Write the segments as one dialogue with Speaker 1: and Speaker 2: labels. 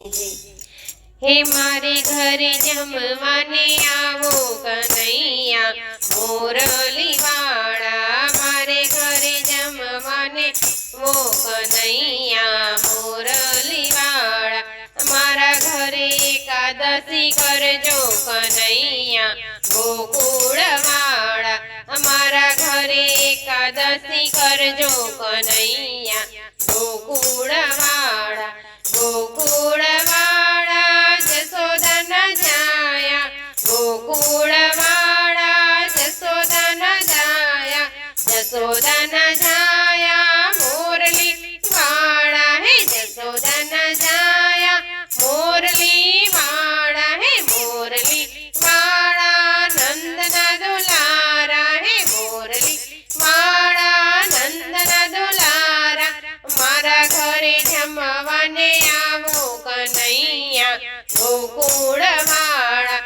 Speaker 1: हे मारे घरे जमवाने आवो कन्हैया मोरली वाड़ा। मारे घरे जमवाने वो कन्हैया मोरली वाड़ा। मारा घरे एकादशी करजो कन्हैया गोकुळ वाड़ा। मारा घरे एकादशी करजो कन्हैया गोकुळ वाड़ा। गोकुळ वाड़ा जसोदा न जाया। गोकुळ वाड़ा जसोदा न जाया। जसोदा न जाया मोरली वाड़ा। हे जसोदा न जाया मोरली वाड़ा। हे मोरली वाड़ा नंदना दुलारा। हे मोरली वाड़ा नंदना दुलारा। मारा घरे जमवाने आवो कन्हैया गोकुळ वाड़ा।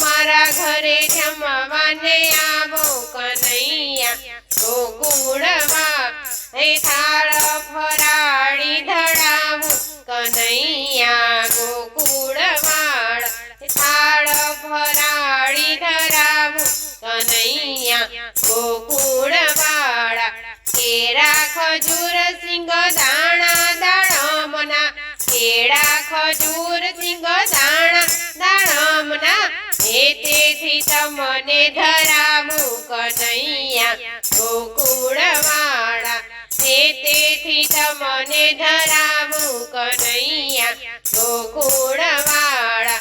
Speaker 1: मारा घरे जमवाने आवो कन्हैया गोकुळ वाड़ा। हे थाळ फराळी धरावू कन्हैया गोकुळ वाड़ा। थाळ फराळी धरावू कन्हैया गोकुळ वाड़ा। केरा खजूर सिंगदाणा दाडमना। केळा खजूर सिंगदाणा दाडमना। हेतेथी तमने धरावू कन्हैया गोकुळ वाड़ा। हेतेथी तमने धरावू कन्हैया गोकुळ वाड़ा।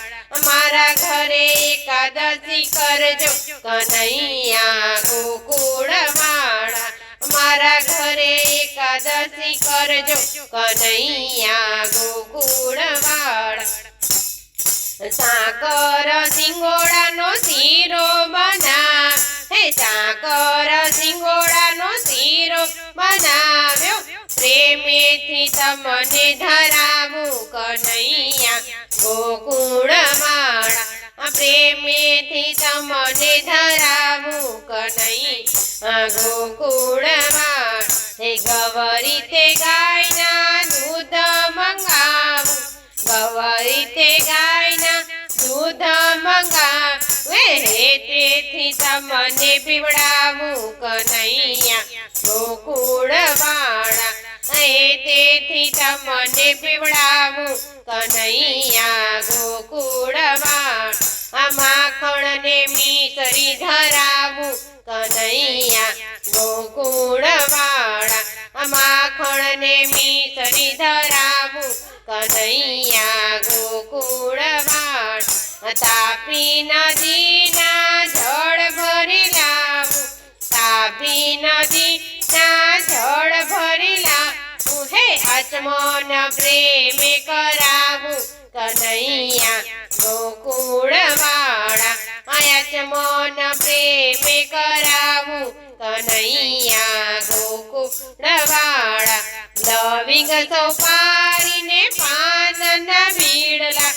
Speaker 1: मारा घरे एकादशी करजो कन्हैया गोकुळ वाड़ा। मारा घरे एकादशी करजो कन्हैया गोकुळ वाड़ा। साकर सिंगोड़ानो सीरो बनाव। हे साकर सिंगोड़ानो सीरो बनाव्यो। प्रेमेथी तमने धरावू कन्हैया गोकुळ वाड़ा। प्रेमेथी तमने धरावू कन्हैया गोकुळ वाड़ा। हे गवरी ते गायना दूध मंगावू। गवरी ते गायना दूध मंगावू। हेतेथी तमने पीवड़ावू कन्हैया गोकुळ वाड़ा। हेतेथी तमने पीवड़ावू कन्हैया गोकुळ वाड़ा। माखण ने मीसरी धरावू कन्हैया गोकुळ वाड़ा। माखण ने मीसरी धरावू कन्हैया गोकुळ वाड़ा। तापी नदीना जळ भरी लावू। तापी नदीना जळ भरी लावू। हे आचमन प्रेमे करावू कन्हैया गोकुळ वाड़ा। आचमन प्रेमे करावू कन्हैया गोकुळ वाड़ा। लविंग सोपारीने पान न बीड़ला।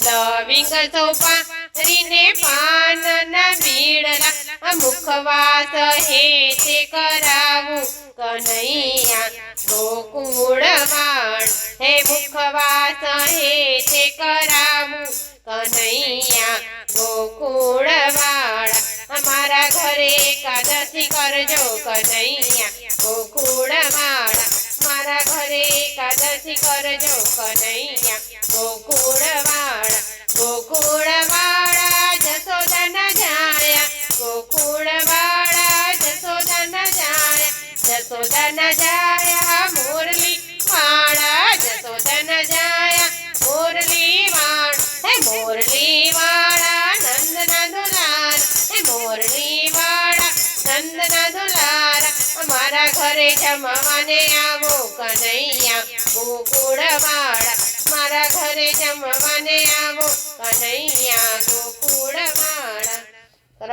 Speaker 1: लविंग सोपारीने पान न बीड़ला। मुखवास हेते करावू कन्हैया गोकुळ वाड़ा। हे मुखवास हेते करावू कन्हैया गोकुळ वाड़ा। हमारा घरे एकादशी करजो कन्हैया गोकुळ वाड़ा। मारा घरे एकादशी करजो कन्हैया गोकुळ वाड़ा। गोकुळ वाड़ा जसोदा न जाया। गोकुळ वाड़ा जसोदा न जाया। जसोदा न जाया मोरली वाड़ा। जसोदा न जाया मोरली वाड़ा। हे मोरली वाड़ा नंदना दुलारा। हे मोरली वाड़ा नंदना दुलारा। मारा घरे जमवाने आवो कन्हैया गोकुळ वाड़ा। मारा घरे जमवाने आवो कन्हैया गोकुळ वाड़ा।